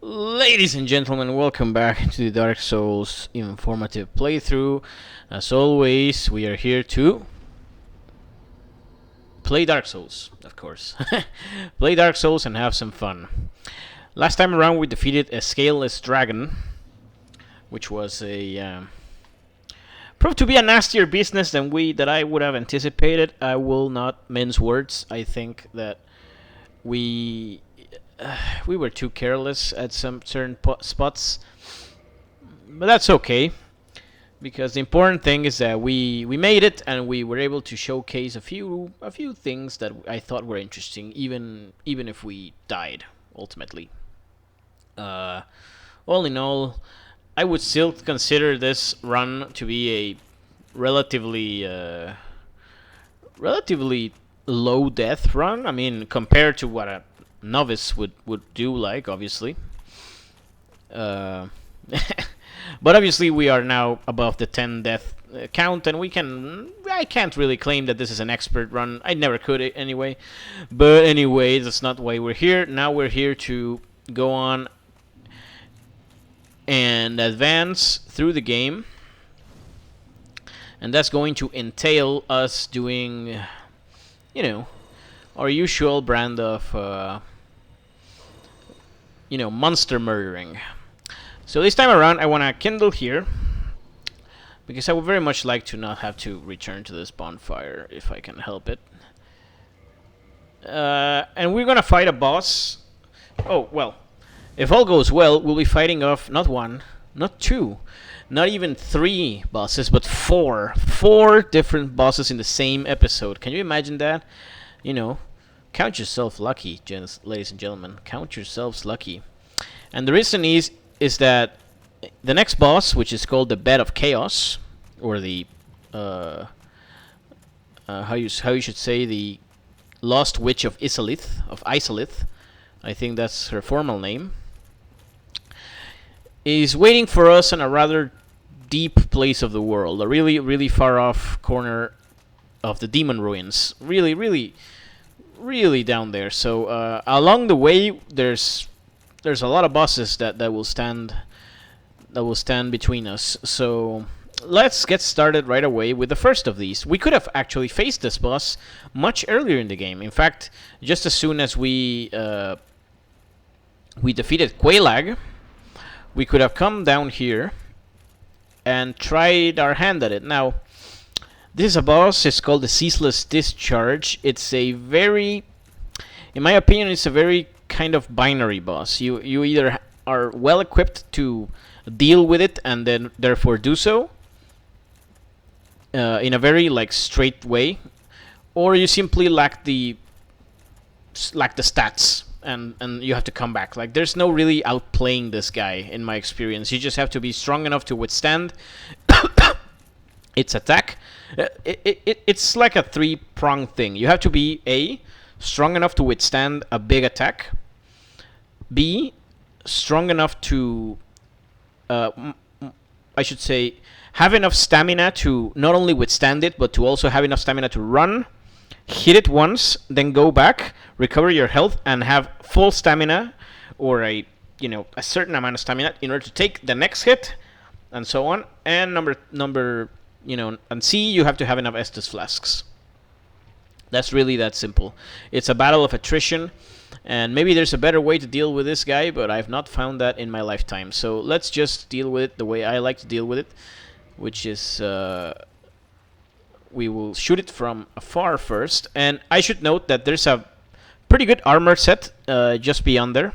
Ladies and gentlemen, welcome back to the Dark Souls informative playthrough. As always, we are here to play Dark Souls, of course. Play Dark Souls and have some fun. Last time around, we defeated a scaleless dragon, which was a proved to be a nastier business than I would have anticipated. I will not mince words. I think that we we were too careless at some certain spots, but that's okay because the important thing is that we made it and we were able to showcase a few things that I thought were interesting, even if we died ultimately. Uh, all in all, I would still consider this run to be a relatively low death run. I mean, compared to what a novice would do, like obviously. Uh, but obviously we are now above the 10 death count, and I can't really claim that this is an expert run. I never could anyway. But anyway, that's not why we're here. Now we're here to go on and advance through the game, and that's going to entail us doing, our usual brand of, monster murdering. So this time around, I want to kindle here, because I would very much like to not have to return to this bonfire if I can help it. And we're gonna fight a boss. Oh, well, if all goes well, we'll be fighting off not one, not two, not even three bosses, but four. Four different bosses in the same episode. Can you imagine that? Count yourself lucky, ladies and gentlemen. Count yourselves lucky. And the reason is that the next boss, which is called the Bed of Chaos, or the how you should say, the Lost Witch of Isolith, I think that's her formal name, is waiting for us in a rather deep place of the world, a really, really far off corner of the demon ruins, really, really, really down there. So along the way, there's a lot of bosses that will stand between us. So let's get started right away with the first of these. We could have actually faced this boss much earlier in the game. In fact, just as soon as we defeated Quelaag, we could have come down here and tried our hand at it. Now, this is a boss. It's called the Ceaseless Discharge. It's a very, in my opinion, it's a very kind of binary boss. You either are well equipped to deal with it and then therefore do so in a very straight way, or you simply lack the stats and you have to come back. There's no really outplaying this guy in my experience. You just have to be strong enough to withstand its attack. It's like a three-pronged thing. You have to be A, strong enough to withstand a big attack. B, strong enough to, I should say, have enough stamina to not only withstand it, but to also have enough stamina to run, hit it once, then go back, recover your health, and have full stamina, or a certain amount of stamina in order to take the next hit, and so on. And and C, you have to have enough Estus flasks. That's really that simple. It's a battle of attrition, and maybe there's a better way to deal with this guy, but I've not found that in my lifetime. So let's just deal with it the way I like to deal with it, which is we will shoot it from afar first. And I should note that there's a pretty good armor set just beyond there.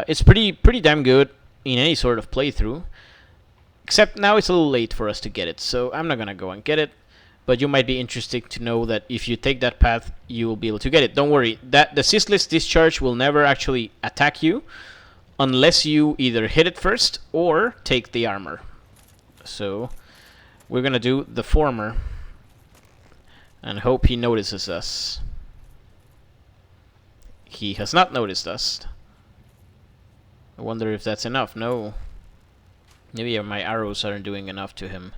It's pretty damn good in any sort of playthrough, except now it's a little late for us to get it, so I'm not gonna go and get it. But you might be interested to know that if you take that path, you will be able to get it. Don't worry, that the Ceaseless Discharge will never actually attack you unless you either hit it first or take the armor. So we're gonna do the former and hope he notices us. He has not noticed us. I wonder if that's enough. No. Maybe my arrows aren't doing enough to him.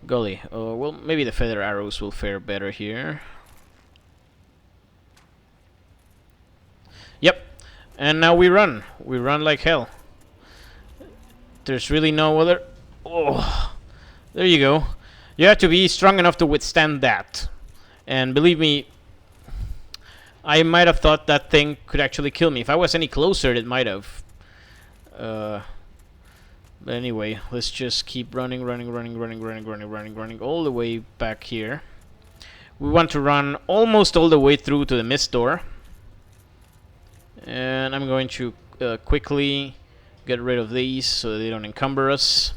Golly. Well, maybe the feather arrows will fare better here. Yep. And now we run. We run like hell. There's really no other... Oh, there you go. You have to be strong enough to withstand that. And believe me, I might have thought that thing could actually kill me. If I was any closer, it might have. But anyway, let's just keep running all the way back here. We want to run almost all the way through to the mist door. And I'm going to quickly get rid of these so they don't encumber us.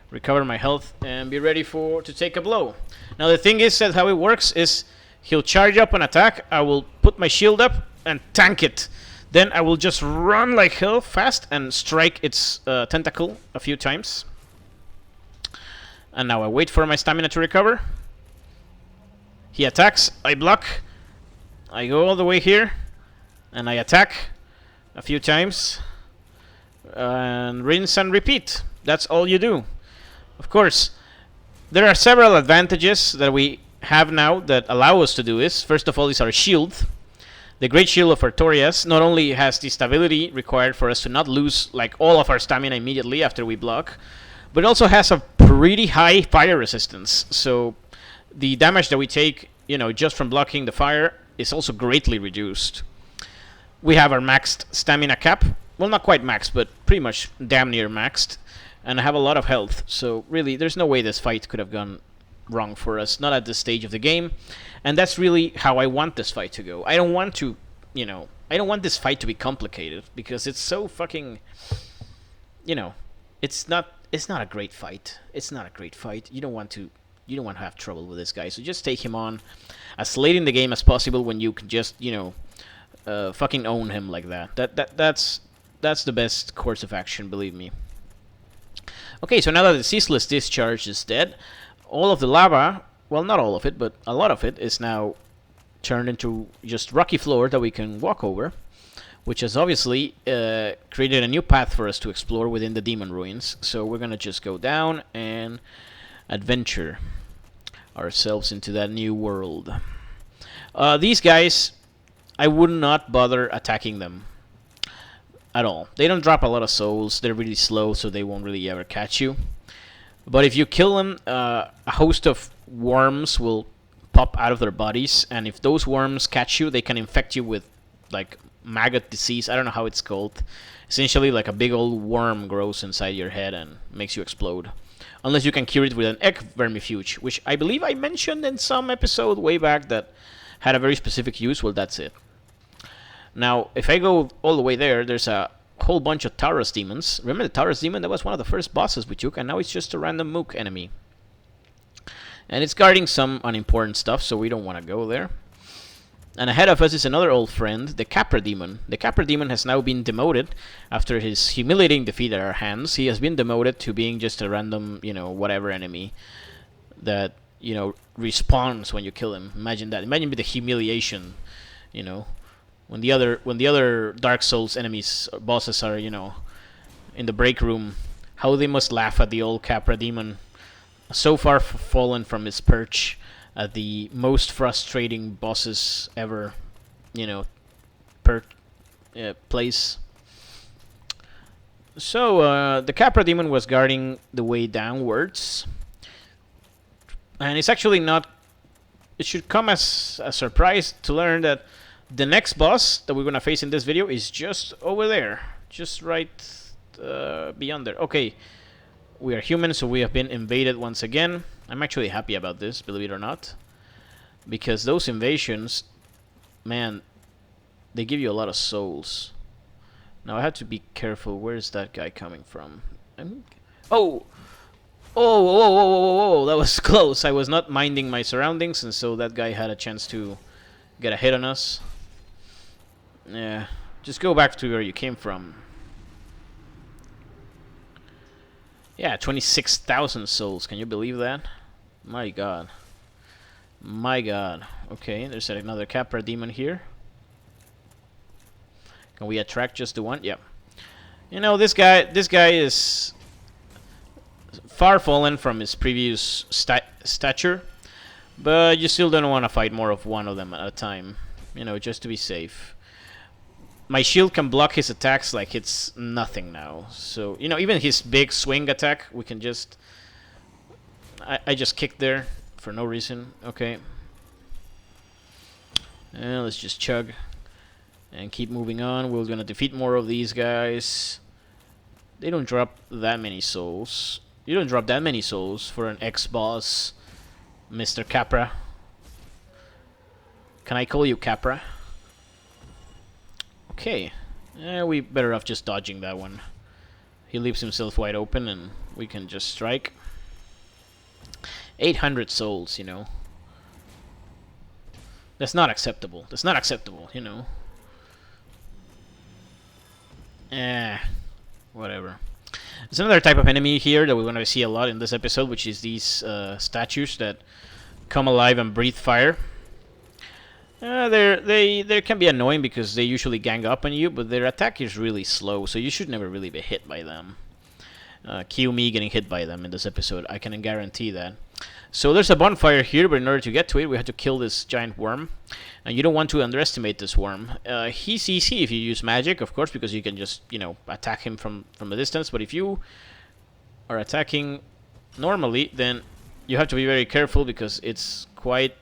Recover my health and be ready to take a blow. Now the thing is that how it works is he'll charge up an attack, I will put my shield up and tank it. Then I will just run like hell fast and strike its tentacle a few times. And now I wait for my stamina to recover. He attacks, I block. I go all the way here and I attack a few times. And rinse and repeat. That's all you do. Of course, there are several advantages that we have now that allow us to do this. First of all is our shield. The Great Shield of Artorias not only has the stability required for us to not lose like all of our stamina immediately after we block, but it also has a pretty high fire resistance. So the damage that we take, just from blocking the fire is also greatly reduced. We have our maxed stamina cap. Well, not quite maxed, but pretty much damn near maxed. And I have a lot of health, so really there's no way this fight could have gone wrong for us, not at this stage of the game. And that's really how I want this fight to go. I don't want to, I don't want this fight to be complicated, because it's so fucking, it's not a great fight. It's not a great fight. You don't want to have trouble with this guy, so just take him on as late in the game as possible when you can just, fucking own him like that. That's the best course of action, believe me. Okay, so now that the ceaseless discharge is dead, all of the lava, well, not all of it, but a lot of it is now turned into just rocky floor that we can walk over, which has obviously created a new path for us to explore within the demon ruins. So we're gonna just go down and adventure ourselves into that new world. These guys, I would not bother attacking them at all. They don't drop a lot of souls. They're really slow, so they won't really ever catch you. But if you kill them, a host of worms will pop out of their bodies, and if those worms catch you, they can infect you with like maggot disease. I don't know how it's called. Essentially, like a big old worm grows inside your head and makes you explode. Unless you can cure it with an egg vermifuge, which I believe I mentioned in some episode way back that had a very specific use. Well, that's it. Now, if I go all the way there, there's a whole bunch of Taurus demons. Remember the Taurus demon? That was one of the first bosses we took, and now it's just a random mook enemy. And it's guarding some unimportant stuff, so we don't want to go there. And ahead of us is another old friend, the Capra demon. The Capra demon has now been demoted after his humiliating defeat at our hands. He has been demoted to being just a random, whatever enemy that, respawns when you kill him. Imagine that. Imagine the humiliation, when the other Dark Souls enemies or bosses are, in the break room, how they must laugh at the old Capra demon, so far fallen from his perch at the most frustrating bosses ever, place. So the Capra demon was guarding the way downwards, and it's actually not. It should come as a surprise to learn that the next boss that we're gonna face in this video is just over there, just right beyond there. Okay, we are human, so we have been invaded once again. I'm actually happy about this, believe it or not, because those invasions, man, they give you a lot of souls. Now I have to be careful. Where is that guy coming from? Oh, that was close. I was not minding my surroundings, and so that guy had a chance to get a hit on us. Yeah, just go back to where you came from. Yeah, 26,000 souls. Can you believe that? My god. My god. Okay, there's another Capra demon here. Can we attract just the one? Yeah. This guy is far fallen from his previous stature, but you still don't want to fight more of one of them at a time, just to be safe. my shield can block his attacks like it's nothing now. So, you know, even his big swing attack, we can just... I just kicked there for no reason. Okay. Let's just chug and keep moving on. We're gonna defeat more of these guys. They don't drop that many souls. You don't drop that many souls for an ex-boss, Mr. Capra. Can I call you Capra? Okay. We better off just dodging that one. He leaves himself wide open and we can just strike. 800 souls, you know. That's not acceptable. That's not acceptable, you know. Whatever. There's another type of enemy here that we're going to see a lot in this episode, which is these statues that come alive and breathe fire. They can be annoying because they usually gang up on you, but their attack is really slow, so you should never really be hit by them. Cue me getting hit by them in this episode, I can guarantee that. So there's a bonfire here, but in order to get to it, we have to kill this giant worm. And you don't want to underestimate this worm. He's easy if you use magic, of course, because you can just, you know, attack him from a distance. But if you are attacking normally, then you have to be very careful because it's quite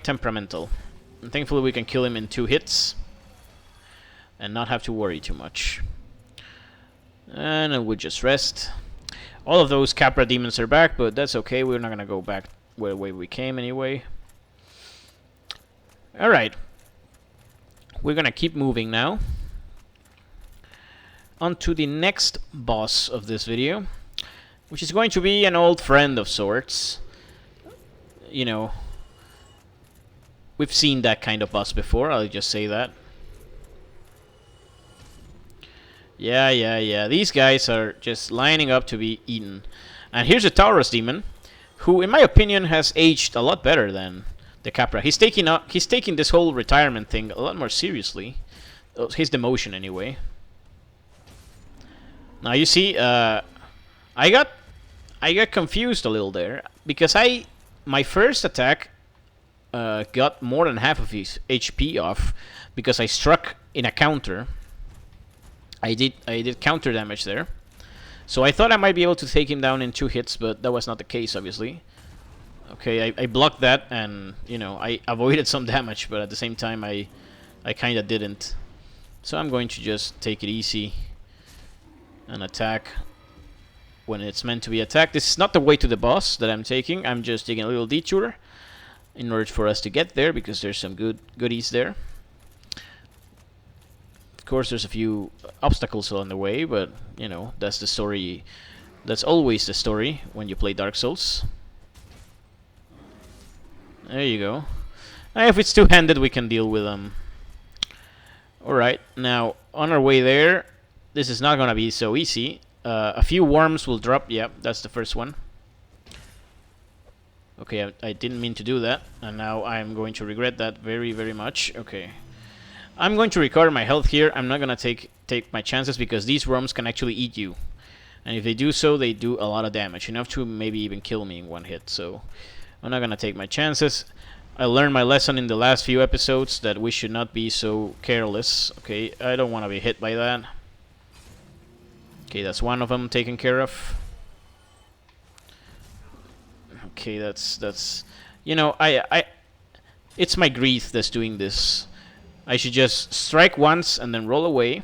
temperamental. And thankfully we can kill him in 2 hits and not have to worry too much. And we'll just rest. All of those Capra demons are back, but that's okay. We're not gonna go back where we came anyway. Alright. We're gonna keep moving now. On to the next boss of this video, which is going to be an old friend of sorts. You know, we've seen that kind of boss before, I'll just say that. Yeah. These guys are just lining up to be eaten. And here's a Taurus demon, who, in my opinion, has aged a lot better than the Capra. He's taking this whole retirement thing a lot more seriously. His demotion, anyway. Now you see, I got confused a little there because my first attack got more than half of his HP off because I struck in a counter. I did counter damage there, so I thought I might be able to take him down in 2 hits, but that was not the case, obviously. Okay, I blocked that, and you know, I avoided some damage, but at the same time I kind of didn't. So I'm going to just take it easy and attack when it's meant to be attacked. This is not the way to the boss that I'm taking. I'm just taking a little detour in order for us to get there, because there's some goodies there. Of course, there's a few obstacles along the way, but you know, that's the story. That's always the story when you play Dark Souls. There you go. If it's two-handed, we can deal with them. Alright, now on our way there, this is not gonna be so easy. A few worms will drop. Yep, that's the first one. Okay, I didn't mean to do that, and now I'm going to regret that very, very much. Okay. I'm going to recover my health here. I'm not gonna take my chances because these worms can actually eat you, and if they do so, they do a lot of damage, enough to maybe even kill me in 1 hit. So I'm not gonna take my chances. I learned my lesson in the last few episodes that we should not be so careless. Okay, I don't want to be hit by that. Okay, that's one of them taken care of. Okay, that's you know, it's my greed that's doing this. I should just strike once and then roll away,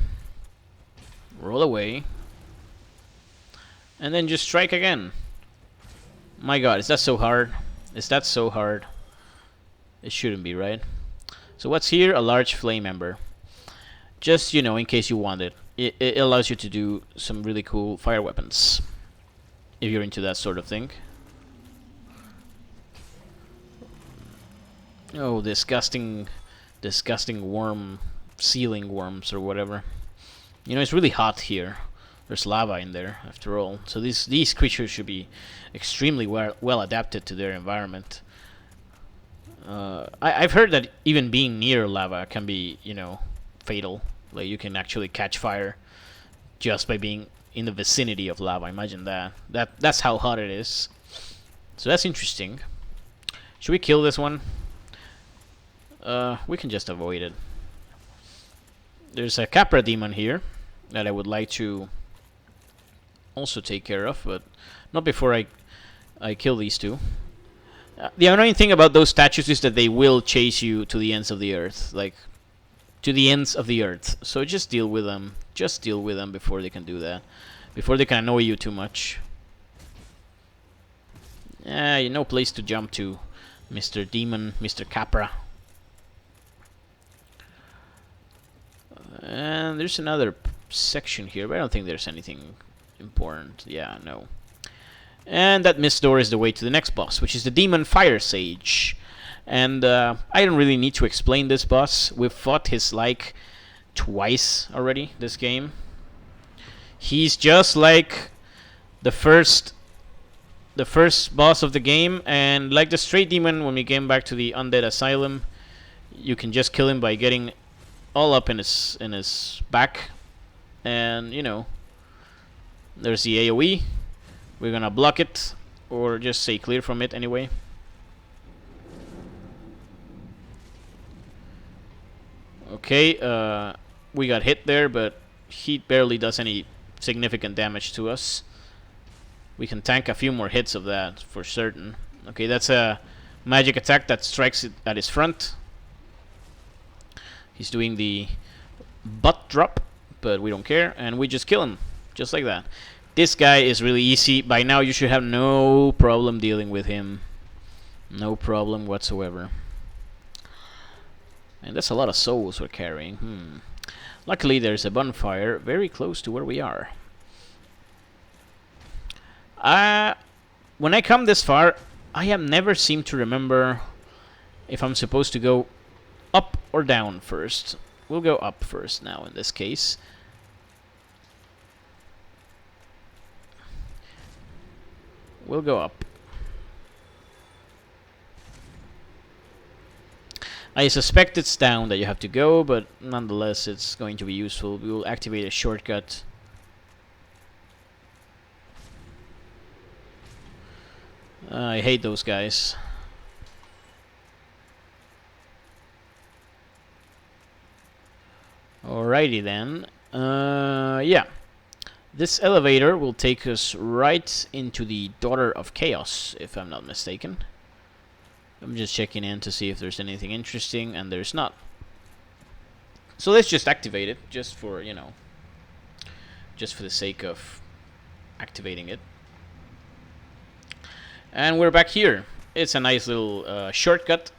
and then just strike again. My God, is that so hard? Is that so hard? It shouldn't be, right? So what's here? A large flame ember. Just, you know, in case you want it. It allows you to do some really cool fire weapons, if you're into that sort of thing. Oh, disgusting worm, ceiling worms or whatever. You know, it's really hot here. There's lava in there, after all. So these creatures should be extremely well adapted to their environment. I've heard that even being near lava can be, you know, fatal. Like, you can actually catch fire just by being in the vicinity of lava. Imagine that. That's how hot it is. So that's interesting. Should we kill this one? We can just avoid it. There's a Capra demon here that I would like to also take care of, but not before I kill these two. The annoying thing about those statues is that they will chase you to the ends of the earth, like to the ends of the earth. So just deal with them. Just deal with them before they can do that. Before they can annoy you too much. No place to jump to, Mr. Demon, Mr. Capra. And there's another section here, but I don't think there's anything important. Yeah, no. And that mist door is the way to the next boss, which is the Demon Fire Sage. And I don't really need to explain this boss. We've fought his like twice already this game. He's just like the first boss of the game, and like the Straight Demon when we came back to the Undead Asylum, you can just kill him by getting all up in his back, and you know, there's the AoE. We're gonna block it, or just say clear from it anyway. Okay, we got hit there, but he barely does any significant damage to us. We can tank a few more hits of that for certain. Okay, that's a magic attack that strikes it at his front. He's doing the butt drop, but we don't care, and we just kill him, just like that. This guy is really easy. By now you should have no problem dealing with him. No problem whatsoever. And that's a lot of souls we're carrying. Luckily there's a bonfire very close to where we are. When I come this far, I have never seemed to remember if I'm supposed to go up or down first. We'll go up first now in this case. We'll go up. I suspect it's down that you have to go, but nonetheless it's going to be useful. We will activate a shortcut. I hate those guys. Alrighty then. Yeah. This elevator will take us right into the Daughter of Chaos, if I'm not mistaken. I'm just checking in to see if there's anything interesting, and there's not. So let's just activate it, just for, you know, just for the sake of activating it. And we're back here. It's a nice little shortcut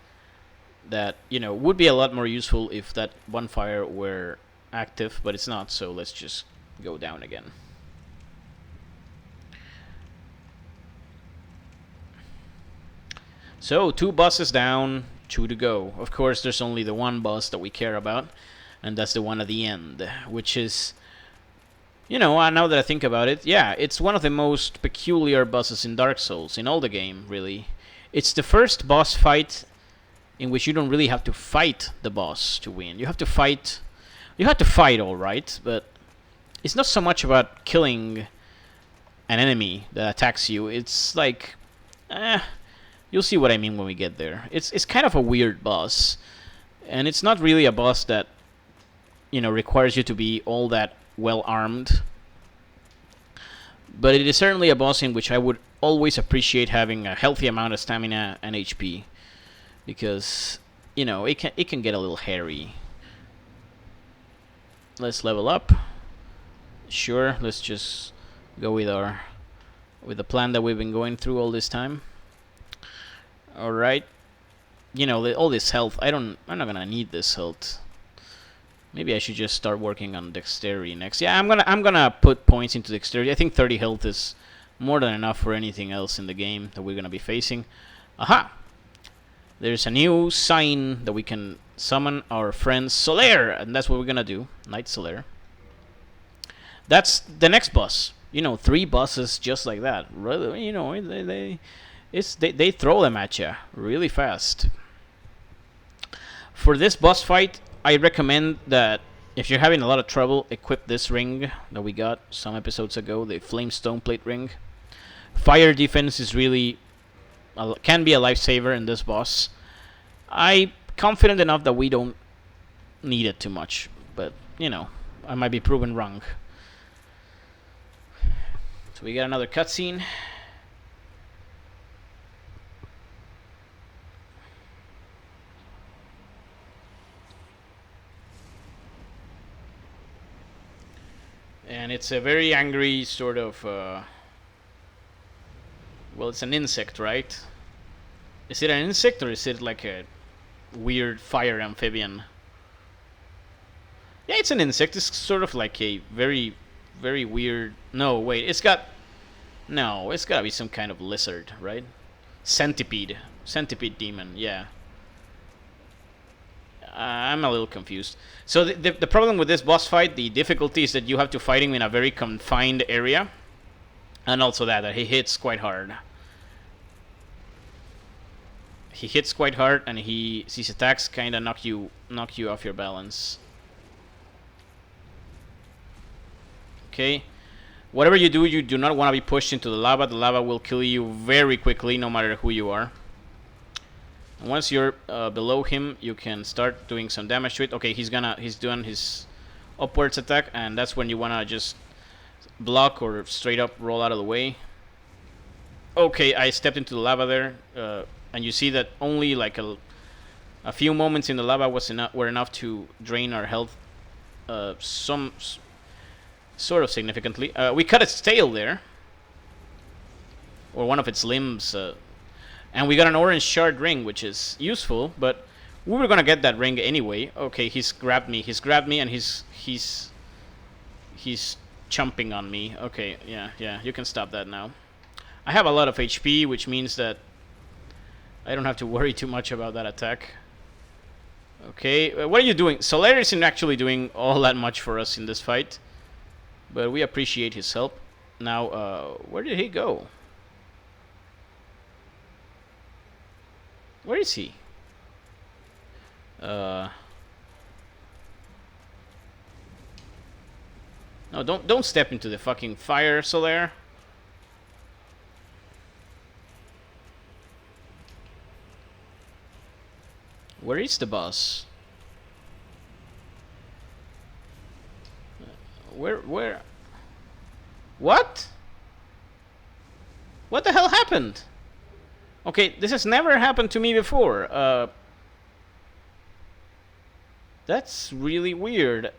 that, you know, would be a lot more useful if that bonfire were active, but it's not, so let's just go down again. So 2 bosses down, 2 to go. Of course there's only the one boss that we care about, and that's the one at the end, which is, you know, now that I think about it, yeah, it's one of the most peculiar bosses in Dark Souls, in all the game, really. It's the first boss fight in which you don't really have to fight the boss to win. You have to fight alright, but it's not so much about killing an enemy that attacks you. It's like, you'll see what I mean when we get there. It's kind of a weird boss, and it's not really a boss that, you know, requires you to be all that well armed. But it is certainly a boss in which I would always appreciate having a healthy amount of stamina and HP, because, you know, it can get a little hairy. Let's level up. Sure, let's just go with the plan that we've been going through all this time. Alright. You know, all this health, I'm not gonna need this health. Maybe I should just start working on dexterity next. Yeah, I'm gonna put points into dexterity. I think 30 health is more than enough for anything else in the game that we're gonna be facing. Aha! There's a new sign that we can summon our friend Solaire, and that's what we're gonna do. Knight Solaire. That's the next boss. You know, 3 bosses just like that. Really, you know, they throw them at you really fast. For this boss fight, I recommend that if you're having a lot of trouble, equip this ring that we got some episodes ago, the Flame Stone Plate ring. Fire defense is really can be a lifesaver in this boss. I'm confident enough that we don't need it too much. But, you know, I might be proven wrong. So we got another cutscene. And it's a very angry sort of... well, it's an insect, right? Is it an insect or is it like a weird fire amphibian? Yeah, it's an insect. It's sort of like a very, very weird... No, wait, it's got... No, it's gotta be some kind of lizard, right? Centipede. Centipede demon, yeah. I'm a little confused. So the problem with this boss fight, the difficulty is that you have to fight him in a very confined area. And also that he hits quite hard. He hits quite hard, and his attacks kind of knock you off your balance. Okay. Whatever you do not want to be pushed into the lava. The lava will kill you very quickly, no matter who you are. And once you're below him, you can start doing some damage to it. Okay, he's doing his upwards attack, and that's when you want to just block or straight up roll out of the way. Okay, I stepped into the lava there, and you see that only like a few moments in the lava were enough to drain our health some sort of significantly. We cut its tail there, or one of its limbs, and we got an orange shard ring, which is useful, but we were gonna get that ring anyway. Okay, he's grabbed me, and he's chomping on me. Okay, yeah, you can stop that now. I have a lot of HP, which means that I don't have to worry too much about that attack. Okay, what are you doing? Solaire isn't actually doing all that much for us in this fight, but we appreciate his help. Now, where did he go? Where is he? No, don't step into the fucking fire, Solaire. Where is the boss? Where? What? What the hell happened? Okay, this has never happened to me before. That's really weird.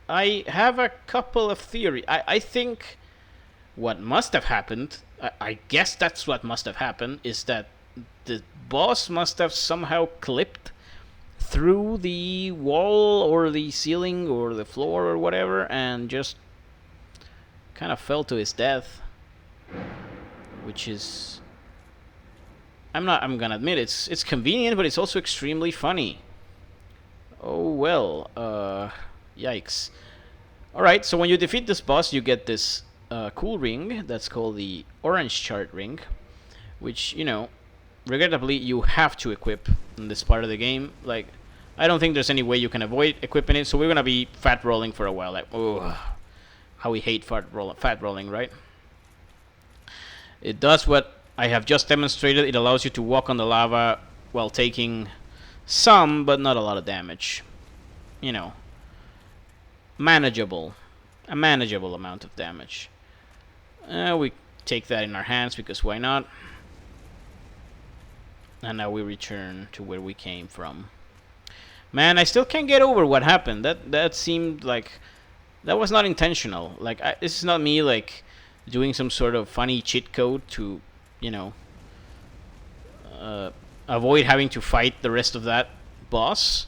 I have a couple of theories. I think what must have happened, I guess that's what must have happened, is that the boss must have somehow clipped through the wall or the ceiling or the floor or whatever and just kind of fell to his death, which is, I'm gonna admit it's convenient, but it's also extremely funny. Oh well, yikes. Alright, so when you defeat this boss, you get this cool ring that's called the orange chart ring, which, you know, regrettably you have to equip in this part of the game. Like, I don't think there's any way you can avoid equipping it, so we're gonna be fat rolling for a while. Like, oh, how we hate fat rolling, right? It does what I have just demonstrated. It allows you to walk on the lava while taking some, but not a lot of damage. You know, manageable. A manageable amount of damage. We take that in our hands, because why not? And now we return to where we came from. Man, I still can't get over what happened. That seemed like that was not intentional. Like, this is not me like doing some sort of funny cheat code to, you know, avoid having to fight the rest of that boss.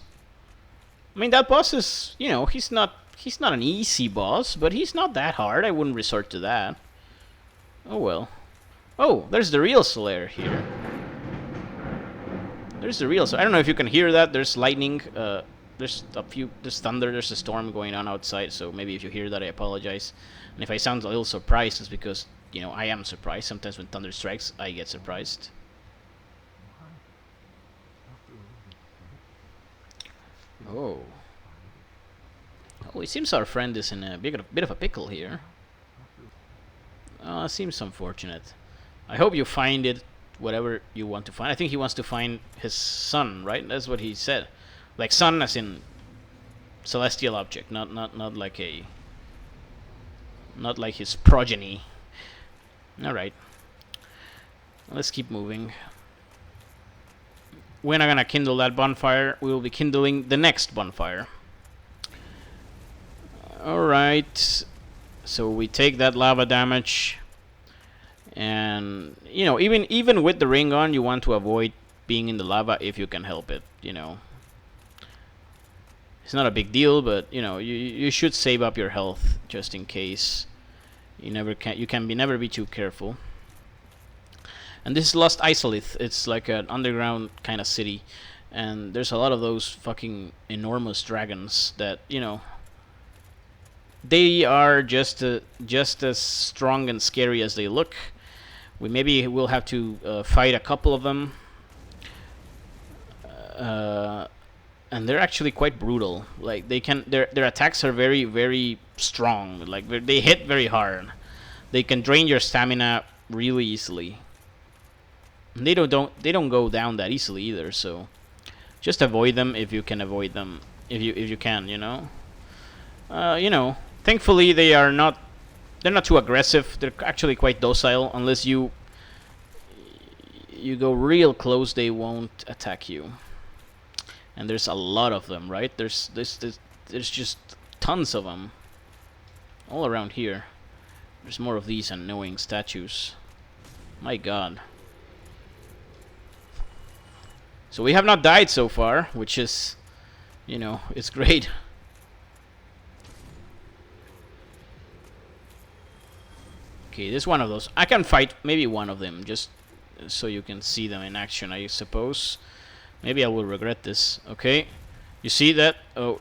I mean, that boss is, you know, he's not an easy boss, but he's not that hard. I wouldn't resort to that. Oh well. Oh, there's the real Solaire here. There's the real. So I don't know if you can hear that. There's lightning. There's thunder. There's a storm going on outside. So maybe if you hear that, I apologize. And if I sound a little surprised, it's because, you know, I am surprised. Sometimes when thunder strikes, I get surprised. Oh. Oh, it seems our friend is in a bit of a pickle here. Seems unfortunate. I hope you find it, whatever you want to find. I think he wants to find his son, right? That's what he said. Like son as in celestial object, not like a, not like his progeny. All right, let's keep moving. We're not gonna kindle that bonfire. We will be kindling the next bonfire. All right. So we take that lava damage, and you know, even with the ring on, you want to avoid being in the lava if you can help it. You know, it's not a big deal, but you know, you should save up your health just in case. You never be too careful. And this is Lost Isolith. It's like an underground kind of city, and there's a lot of those fucking enormous dragons that, you know, they are just as strong and scary as they look. Maybe we'll have to fight a couple of them, and they're actually quite brutal. Like their attacks are very, very strong. Like they hit very hard. They can drain your stamina really easily. They don't go down that easily either. So just avoid them if you can avoid them. If you can, you know. You know. Thankfully, they're not too aggressive. They're actually quite docile. Unless you go real close, they won't attack you. And there's a lot of them, right? There's just tons of them all around here. There's more of these annoying statues. My God. So we have not died so far, which is, you know, it's great. Okay, this is one of those. I can fight maybe one of them, just so you can see them in action, I suppose. Maybe I will regret this. Okay, you see that? Oh.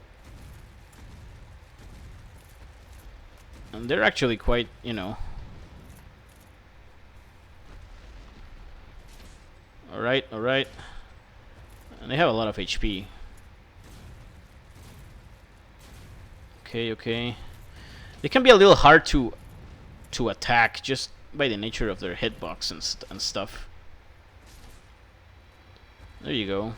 And they're actually quite, you know. Alright, alright. And they have a lot of HP. Okay, okay. They can be a little hard to attack just by the nature of their hitbox and stuff. There you go.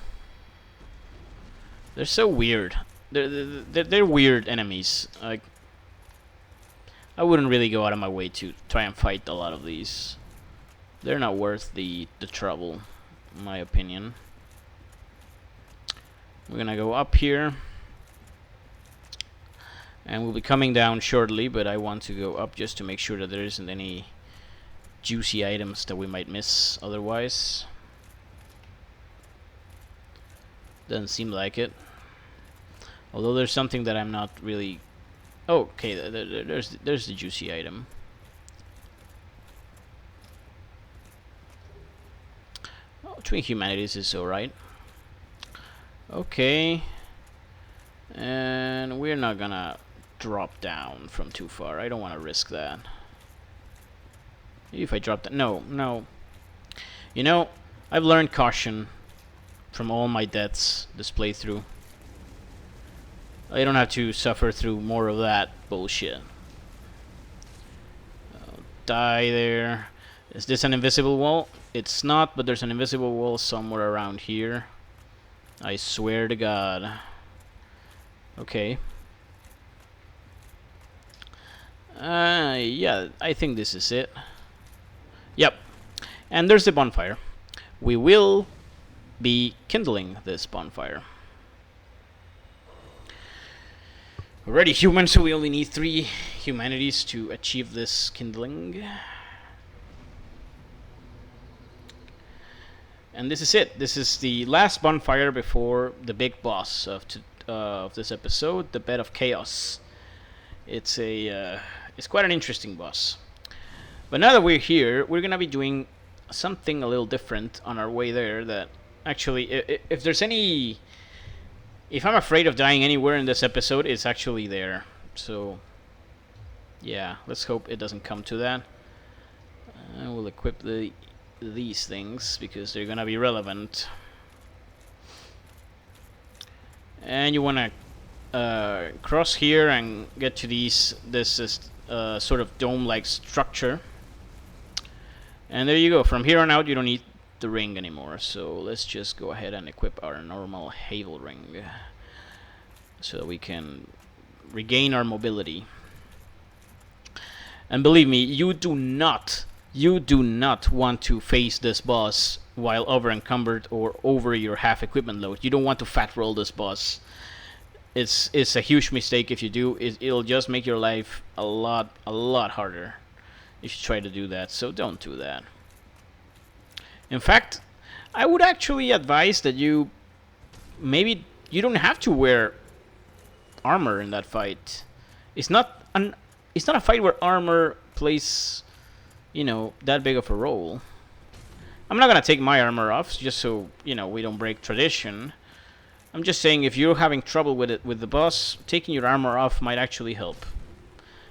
They're so weird. They're weird enemies. Like, I wouldn't really go out of my way to try and fight a lot of these. They're not worth the trouble, in my opinion. We're gonna go up here, and we'll be coming down shortly, but I want to go up just to make sure that there isn't any juicy items that we might miss otherwise. Doesn't seem like it. Although there's something that I'm not really... Oh, okay, there's the juicy item. Oh, Twin Humanities is alright. Okay. And we're not gonna drop down from too far. I don't want to risk that. Maybe if I drop that... No, no. You know, I've learned caution from all my deaths this playthrough. I don't have to suffer through more of that bullshit. I'll die there. Is this an invisible wall? It's not, but there's an invisible wall somewhere around here. I swear to God. Okay. Yeah, I think this is it. Yep. And there's the bonfire. We will be kindling this bonfire. Alrighty, humans, so we only need 3 humanities to achieve this kindling. And this is it. This is the last bonfire before the big boss of this episode, the Bed of Chaos. It's quite an interesting boss. But now that we're here, we're gonna be doing something a little different on our way there. That actually, if there's any, if I'm afraid of dying anywhere in this episode, it's actually there. So, yeah, let's hope it doesn't come to that. I will equip these things because they're gonna be relevant. And you wanna cross here and get to this sort of dome-like structure. And there you go. From here on out, you don't need the ring anymore. So let's just go ahead and equip our normal Havel ring. so that we can regain our mobility. And believe me, you do not want to face this boss while over encumbered or over your half equipment load. You don't want to fat roll this boss. It's a huge mistake if you do. It'll just make your life a lot harder if you try to do that. So don't do that. In fact, I would actually advise that you maybe you don't have to wear armor in that fight. It's not a fight where armor plays, that big of a role. I'm not gonna take my armor off just so we don't break tradition. I'm just saying if you're having trouble with the boss, taking your armor off might actually help,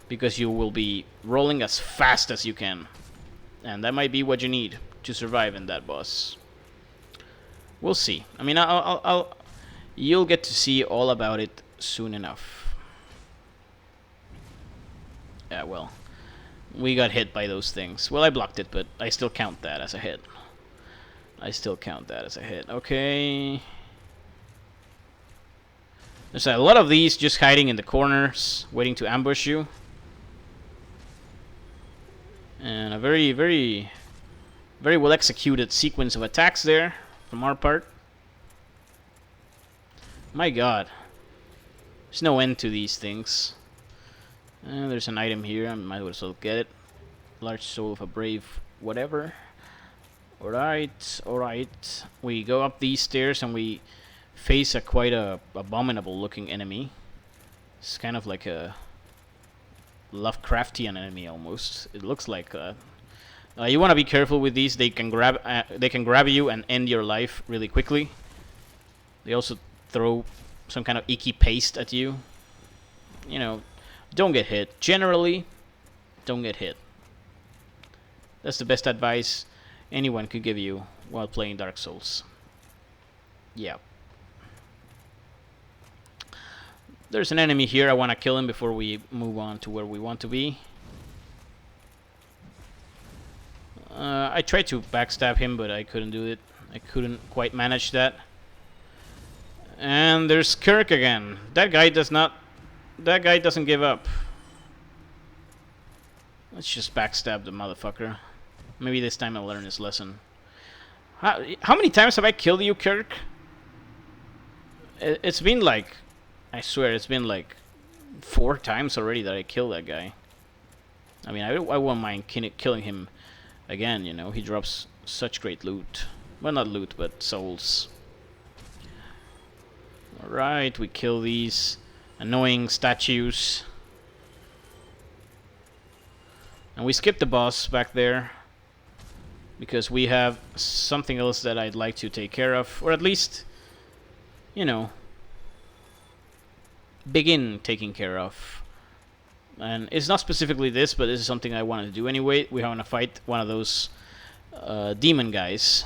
because you will be rolling as fast as you can, and that might be what you need to survive in that boss. We'll see. I mean, you'll get to see all about it soon enough. Yeah, well, we got hit by those things. Well, I blocked it, but I still count that as a hit. Okay. There's a lot of these just hiding in the corners, waiting to ambush you. And a very, very, very well executed sequence of attacks there from our part. My god. There's no end to these things. There's an item here, I might as well get it. Large soul of a brave whatever. Alright. We go up these stairs and we face a quite abominable looking enemy. It's kind of like a Lovecraftian enemy almost. It looks like you want to be careful with these. They can grab you and end your life really quickly. They also throw some kind of icky paste at you. Don't get hit. Generally, don't get hit. That's the best advice anyone could give you while playing Dark Souls. Yeah. There's an enemy here. I want to kill him before we move on to where we want to be. I tried to backstab him, but I couldn't do it. I couldn't quite manage that. And there's Kirk again. That guy doesn't give up. Let's just backstab the motherfucker. Maybe this time I'll learn his lesson. How many times have I killed you, Kirk? It's been like... I swear, it's been like 4 times already that I killed that guy. I mean, I won't mind killing him again, He drops such great loot. Well, not loot, but souls. Alright, we kill these annoying statues. And we skip the boss back there, because we have something else that I'd like to take care of. Or at least, begin taking care of. And it's not specifically this, but this is something I wanted to do anyway. We want to fight one of those demon guys.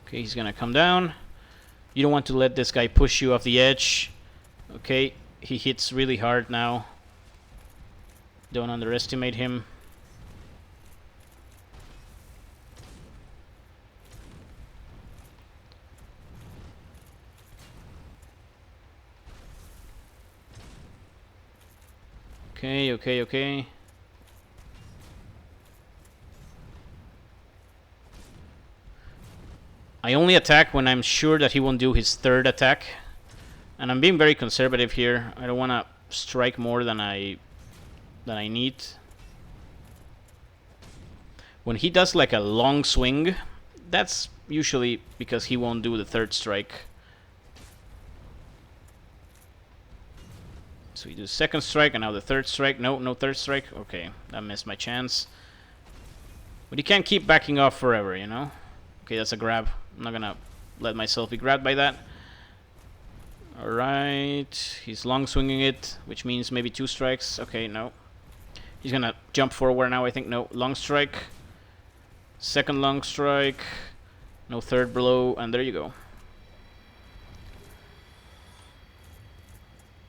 Okay, he's gonna come down. You don't want to let this guy push you off the edge. Okay, he hits really hard now. Don't underestimate him. Okay. I only attack when I'm sure that he won't do his 3rd attack. And I'm being very conservative here. I don't want to strike more than I need. When he does like a long swing, that's usually because he won't do the 3rd strike. So we do 2nd strike and now the 3rd strike. No 3rd strike. Okay, that missed my chance. But you can't keep backing off forever, Okay, that's a grab. I'm not gonna let myself be grabbed by that. Alright, he's long swinging it, which means maybe 2 strikes. Okay, no. He's gonna jump forward now, I think. No, long strike. 2nd long strike. No 3rd blow, and there you go.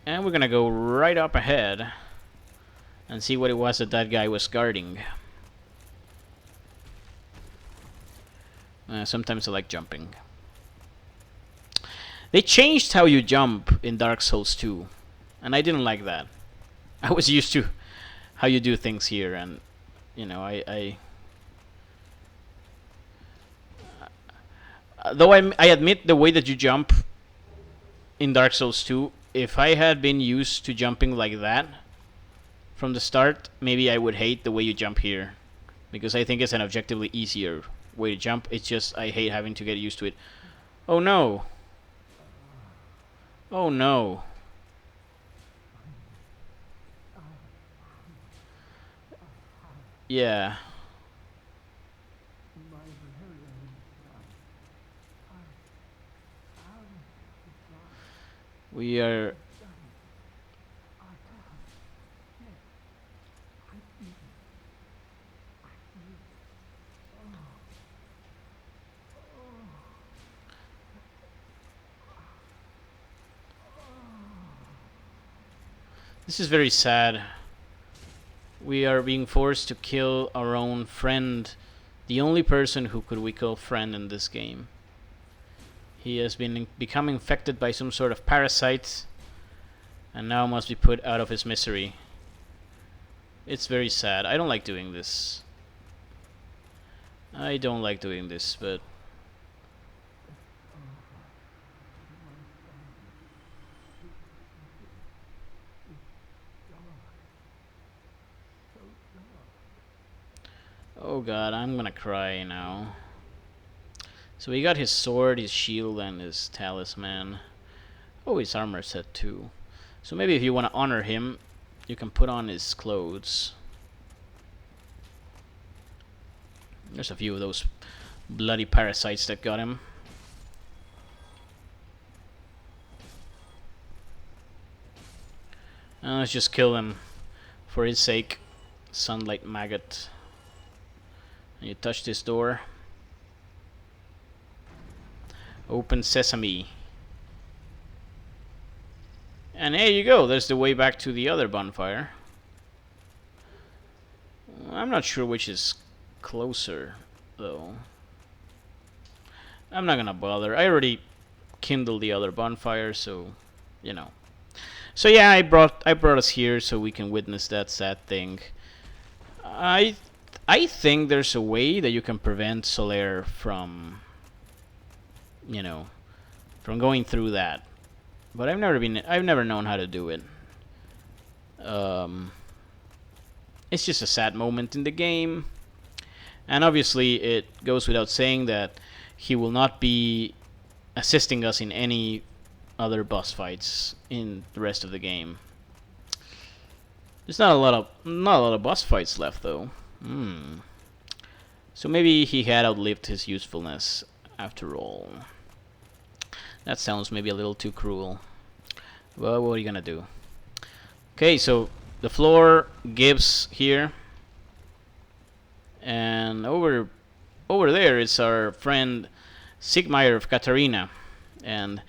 And we're gonna go right up ahead and see what it was that guy was guarding. Sometimes I like jumping. They changed how you jump in Dark Souls 2, and I didn't like that. I was used to how you do things here, and you know, though I admit the way that you jump in Dark Souls 2, if I had been used to jumping like that from the start, maybe I would hate the way you jump here, because I think it's an objectively easier way to jump. It's just I hate having to get used to it. Oh no. Oh no. Yeah. We are. This is very sad. We are being forced to kill our own friend, the only person who could we call friend in this game. He has become infected by some sort of parasite, and now must be put out of his misery. It's very sad. I don't like doing this. I don't like doing this, but oh god, I'm gonna cry now. So he got his sword, his shield, and his talisman. Oh, his armor set too. So maybe if you want to honor him, you can put on his clothes. There's a few of those bloody parasites that got him. Let's just kill him for his sake. Sunlight maggot. And you touch this door. Open sesame. And there you go. There's the way back to the other bonfire. I'm not sure which is closer, though. I'm not gonna bother. I already kindled the other bonfire, so you know. So yeah, I brought us here so we can witness that sad thing. I think there's a way that you can prevent Solaire from, you know, from going through that, but I've never known how to do it. It's just a sad moment in the game, and obviously it goes without saying that he will not be assisting us in any other boss fights in the rest of the game. There's not a lot of boss fights left though. So maybe he had outlived his usefulness after all. That sounds maybe a little too cruel. Well, what are you gonna do? Okay, so the floor gives here, and over there is our friend Sigmire of Katarina. And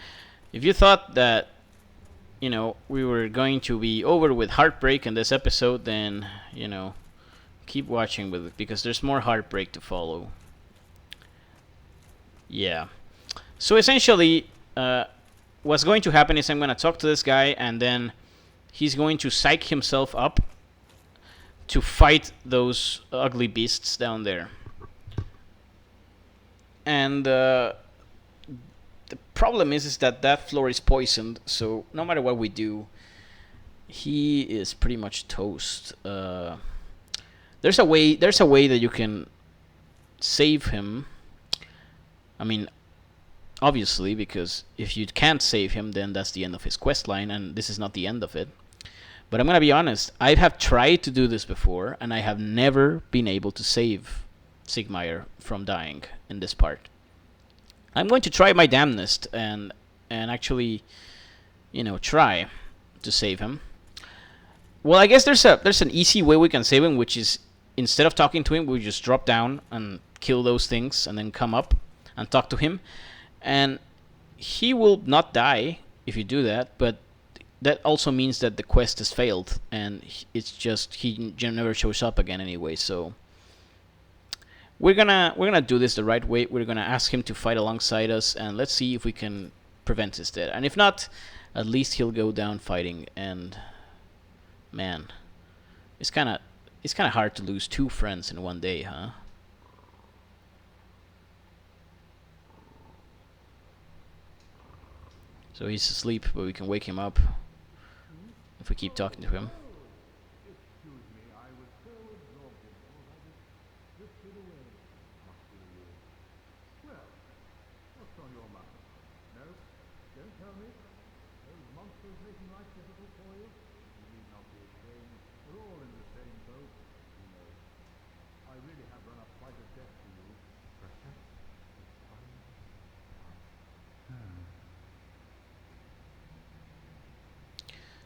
if you thought that, you know, we were going to be over with heartbreak in this episode, then, you know, keep watching with it, because there's more heartbreak to follow. Yeah. So essentially, what's going to happen is I'm going to talk to this guy, and then he's going to psych himself up to fight those ugly beasts down there. And the problem is that that floor is poisoned, so no matter what we do, he is pretty much toast. There's a way that you can save him. I mean, obviously, because if you can't save him, then that's the end of his quest line, and this is not the end of it. But I'm gonna be honest, I have tried to do this before, and I have never been able to save Sigmire from dying in this part. I'm going to try my damnedest and actually, you know, try to save him. Well, I guess there's an easy way we can save him, which is instead of talking to him, we just drop down and kill those things, and then come up and talk to him, and he will not die if you do that. But that also means that the quest has failed, and it's just he never shows up again anyway. So We're gonna do this the right way. We're gonna ask him to fight alongside us, and let's see if we can prevent his death. And if not, at least he'll go down fighting. And man, it's kind of hard to lose two friends in one day, huh? So he's asleep, but we can wake him up if we keep talking to him.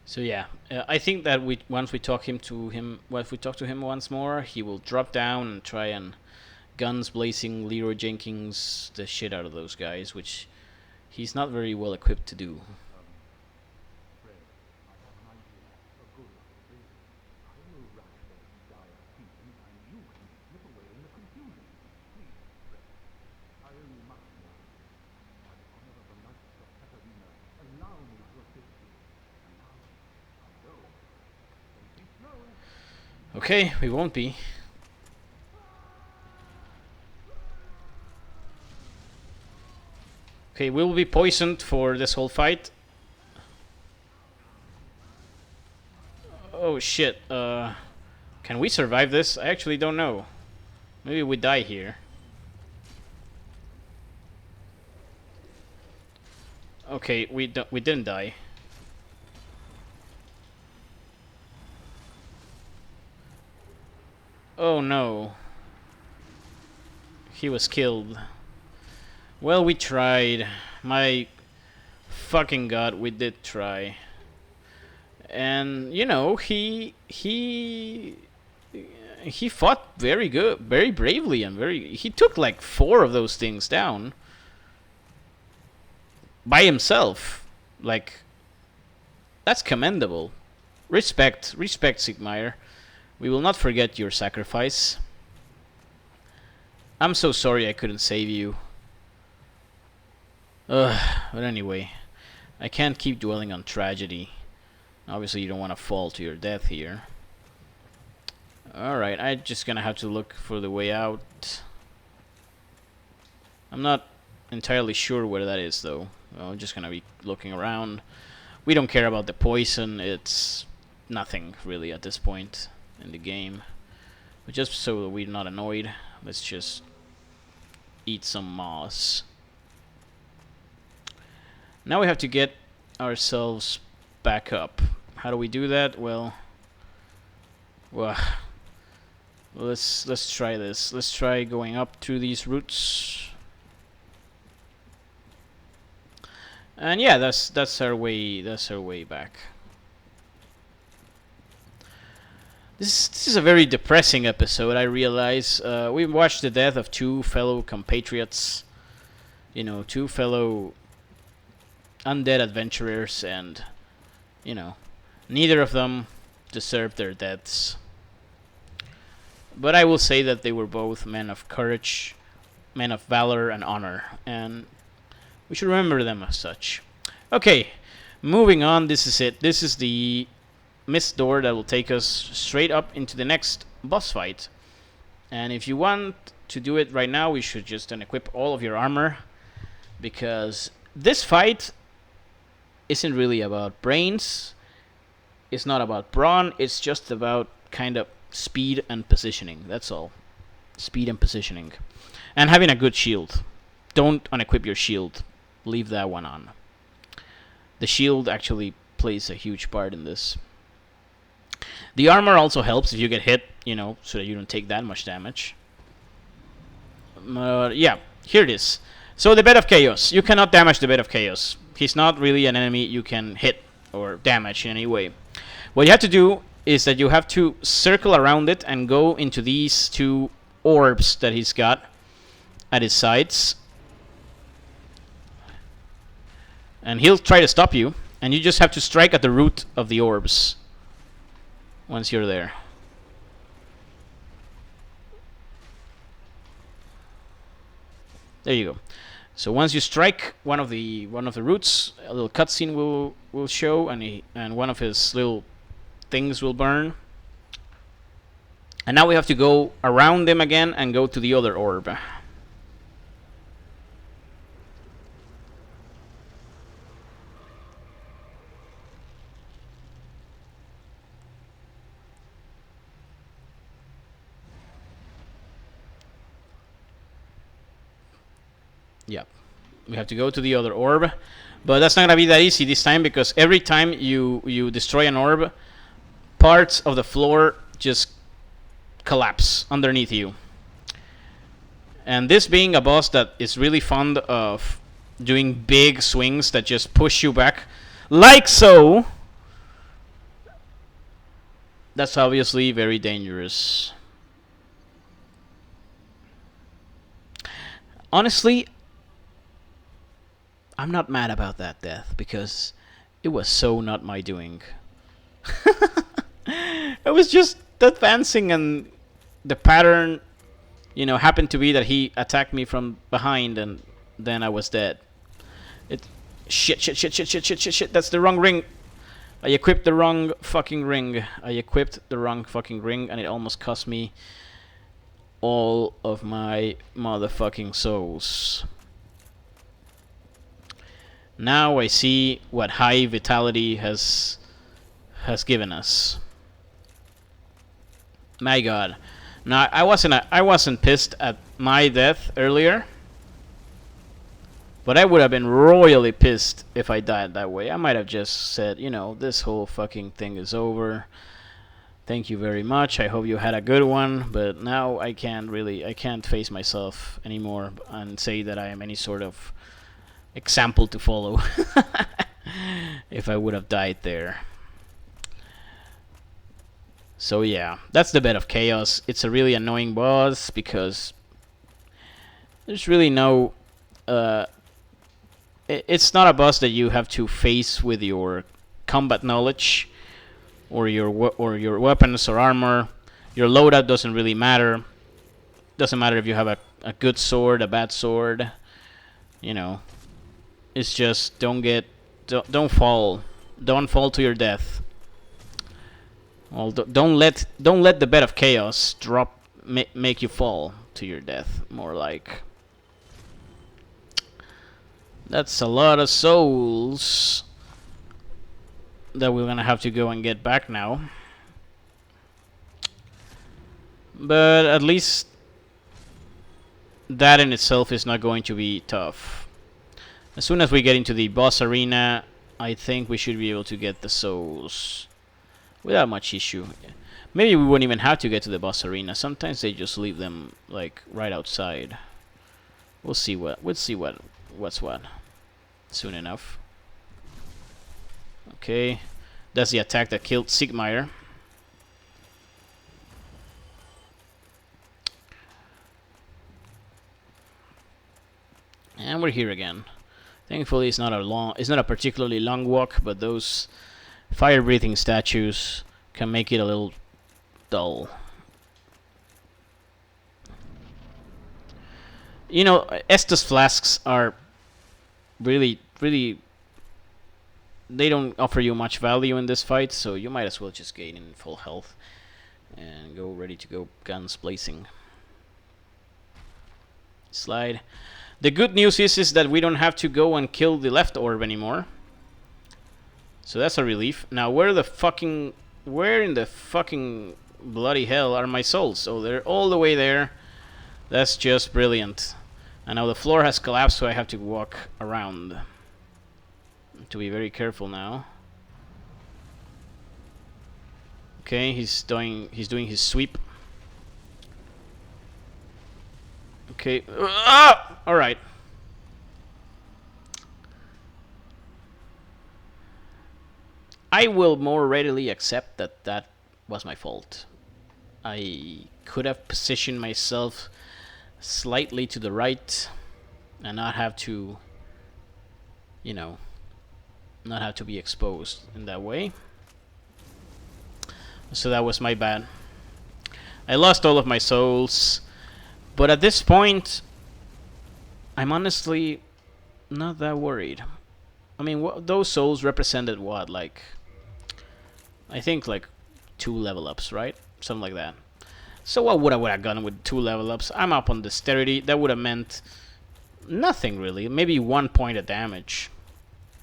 So yeah, I think that once we talk to him once more, he will drop down and try and guns blazing Leroy Jenkins the shit out of those guys, which he's not very well equipped to do. Okay, we won't be. Okay, we'll be poisoned for this whole fight. Oh shit, can we survive this? I actually don't know. Maybe we die here. Okay, we didn't die. Oh no. He was killed. Well, we tried. My fucking god, we did try. And you know, he fought very good, very bravely, and he took like 4 of those things down by himself. Like, that's commendable. Respect, Sigmire. We will not forget your sacrifice. I'm so sorry I couldn't save you. But anyway, I can't keep dwelling on tragedy. Obviously, you don't want to fall to your death here. Alright, I'm just gonna have to look for the way out. I'm not entirely sure where that is, though. I'm just gonna be looking around. We don't care about the poison. It's nothing, really, at this point in the game. But just so that we're not annoyed, let's just eat some moss. Now we have to get ourselves back up. How do we do that? Well, let's try this. Let's try going up through these roots. And yeah, that's our way. That's our way back. This is a very depressing episode, I realize. We watched the death of 2 fellow compatriots. You know, 2 fellow undead adventurers, and, you know, neither of them deserved their deaths. But I will say that they were both men of courage, men of valor and honor, and we should remember them as such. Okay, moving on, this is it. This is the mist door that will take us straight up into the next boss fight. And if you want to do it right now, we should just unequip all of your armor, because this fight isn't really about brains, it's not about brawn, it's just about kind of speed and positioning. That's all. Speed and positioning. And having a good shield. Don't unequip your shield. Leave that one on. The shield actually plays a huge part in this. The armor also helps if you get hit, you know, so that you don't take that much damage. Yeah, here it is. So the Bed of Chaos. You cannot damage the Bed of Chaos. He's not really an enemy you can hit or damage in any way. What you have to do is that you have to circle around it and go into these 2 orbs that he's got at his sides. And he'll try to stop you, and you just have to strike at the root of the orbs once you're there. There you go. So once you strike one of the roots, a little cutscene will show, and one of his little things will burn. And now we have to go around them again and go to the other orb. Yep. We have to go to the other orb. But that's not going to be that easy this time, because every time you destroy an orb, parts of the floor just collapse underneath you. And this being a boss that is really fond of doing big swings that just push you back, like so, that's obviously very dangerous. Honestly, I'm not mad about that death, because it was so not my doing. I was just advancing, and the pattern, happened to be that he attacked me from behind, and then I was dead. Shit. That's the wrong ring. I equipped the wrong fucking ring. And it almost cost me all of my motherfucking souls. Now I see what high vitality has given us. My God. Now I wasn't pissed at my death earlier, but I would have been royally pissed if I died that way. I might have just said, this whole fucking thing is over. Thank you very much. I hope you had a good one, but now I can't face myself anymore and say that I am any sort of example to follow. If I would have died there. So yeah, that's the Bed of Chaos. It's a really annoying boss because there's really no it's not a boss that you have to face with your combat knowledge or your weapons or armor. Your loadout doesn't really matter. Doesn't matter if you have a good sword, a bad sword. It's just don't fall to your death. Well, don't let the Bed of Chaos make you fall to your death. More like. That's a lot of souls that we're gonna have to go and get back now. But at least that in itself is not going to be tough. As soon as we get into the boss arena, I think we should be able to get the souls without much issue. Maybe we wouldn't even have to get to the boss arena. Sometimes they just leave them like right outside. We'll see what's what soon enough. Okay, that's the attack that killed Sigmire. And we're here again. Thankfully, it's not a particularly long walk, but those fire-breathing statues can make it a little dull. Estus flasks are really, they don't offer you much value in this fight, so you might as well just gain in full health and go ready to go guns blazing. Slide. The good news is that we don't have to go and kill the left orb anymore. So that's a relief. Now where in the fucking bloody hell are my souls? Oh, they're all the way there. That's just brilliant. And now the floor has collapsed, so I have to walk around. To be very careful now. Okay, he's doing his sweep. Okay. All right. I will more readily accept that was my fault. I could have positioned myself slightly to the right and not have to, not have to be exposed in that way. So that was my bad. I lost all of my souls, but at this point I'm honestly not that worried. I mean, those souls represented what? Like, I think like 2 level ups, right? Something like that. So what would I have gotten with 2 level ups? I'm up on dexterity. That would have meant nothing really. Maybe 1 point of damage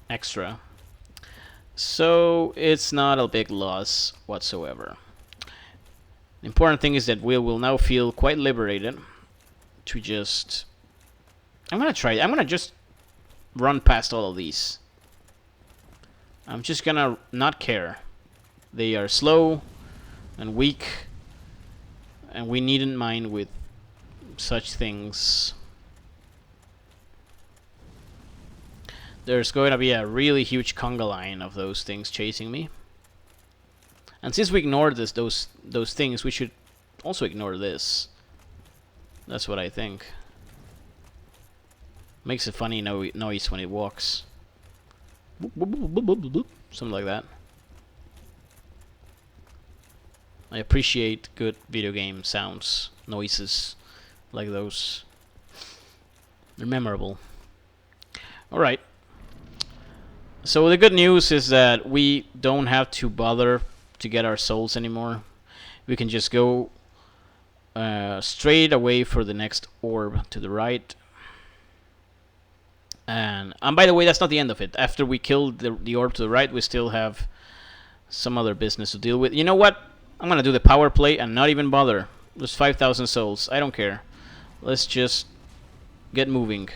extra. So it's not a big loss whatsoever. The important thing is that we will now feel quite liberated to just... I'm gonna just run past all of these. I'm just gonna not care. They are slow and weak, and we needn't mind with such things. There's going to be a really huge conga line of those things chasing me. And since we ignored those things, we should also ignore this. That's what I think. Makes a funny noise when it walks. Something like that. I appreciate good video game sounds, noises like those. They're memorable. Alright. So the good news is that we don't have to bother to get our souls anymore. We can just go straight away for the next orb to the right. And by the way, that's not the end of it. After we killed the orb to the right, we still have some other business to deal with. You know what? I'm gonna do the power play and not even bother. There's 5,000 souls. I don't care. Let's just get moving.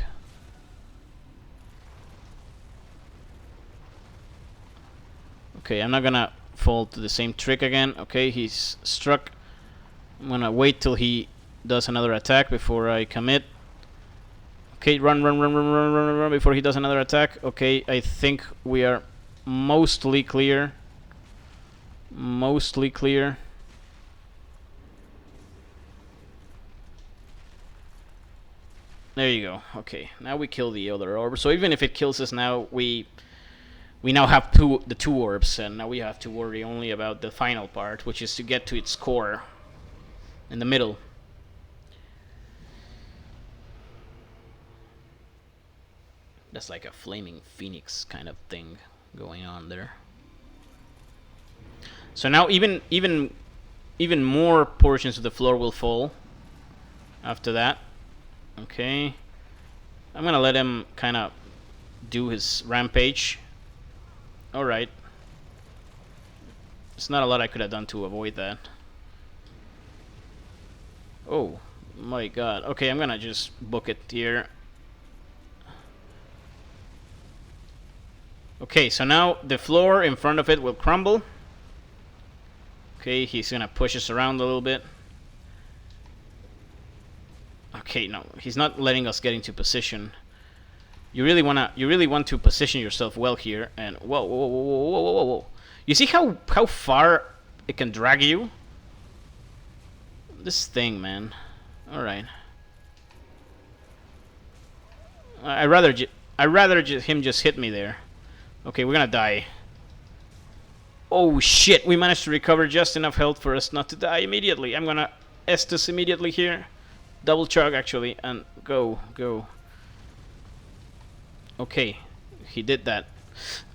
Okay, I'm not gonna fall to the same trick again. Okay, he's struck. I'm gonna wait till he does another attack before I commit. Okay, run before he does another attack. Okay, I think we are mostly clear. Mostly clear. There you go. Okay, now we kill the other orb. So even if it kills us now, we now have the two orbs, and now we have to worry only about the final part, which is to get to its core in the middle. That's like a flaming phoenix kind of thing going on there. So now even more portions of the floor will fall after that. Okay. I'm gonna let him kind of do his rampage. Alright. There's not a lot I could have done to avoid that. Oh my god. Okay, I'm gonna just book it here. Okay, so now the floor in front of it will crumble. Okay, he's gonna push us around a little bit. Okay, no, he's not letting us get into position. You really want to position yourself well here. And whoa. You see how far it can drag you? This thing, man. All right. I'd rather him just hit me there. Okay, we're gonna die. Oh shit! We managed to recover just enough health for us not to die immediately. I'm gonna Estus immediately here. Double chug actually, and go. Okay, he did that.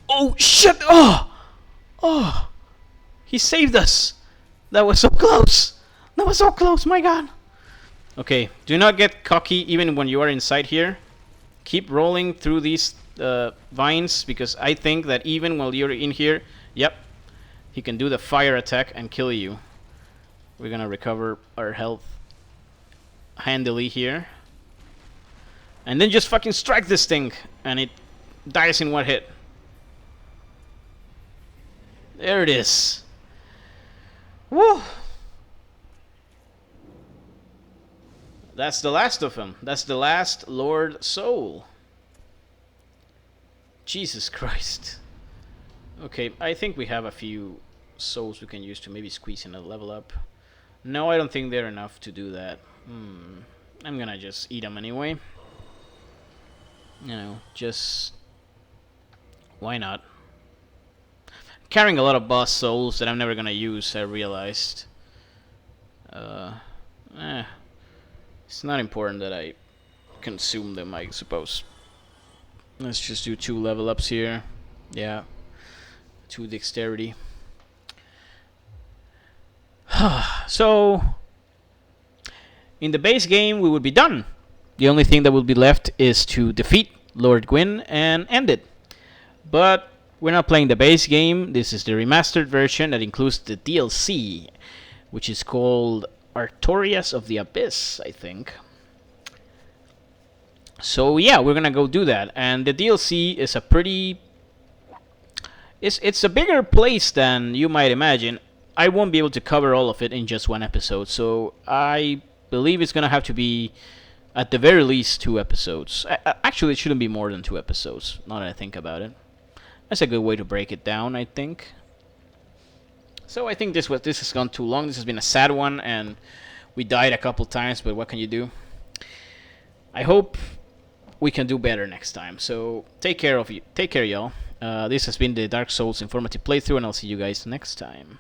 Oh shit! Oh! He saved us! That was so close! That was so close, my god! Okay, do not get cocky even when you are inside here. Keep rolling through these vines, because I think that even while you're in here, yep, he can do the fire attack and kill you. We're gonna recover our health handily here. And then just fucking strike this thing, and it dies in one hit. There it is. Woo! That's the last of them. That's the last Lord Soul. Jesus Christ. Okay, I think we have a few souls we can use to maybe squeeze in a level up. No, I don't think they're enough to do that. I'm gonna just eat them anyway. You know, just... why not? Carrying a lot of boss souls that I'm never gonna use, I realized. It's not important that I consume them, I suppose. Let's just do 2 level ups here. Yeah. 2 dexterity. So, in the base game, we would be done. The only thing that will be left is to defeat Lord Gwyn and end it. But we're not playing the base game. This is the remastered version that includes the DLC, which is called Artorias of the Abyss, I think. So yeah, we're gonna go do that. And the DLC is a pretty... It's a bigger place than you might imagine. I won't be able to cover all of it in just one episode, so I believe it's gonna have to be at the very least 2 episodes. Actually, it shouldn't be more than 2 episodes, now that I think about it. That's a good way to break it down, I think. So I think this has gone too long. This has been a sad one, and we died a couple times, but what can you do? I hope we can do better next time. So take care, y'all. This has been the Dark Souls informative playthrough, and I'll see you guys next time.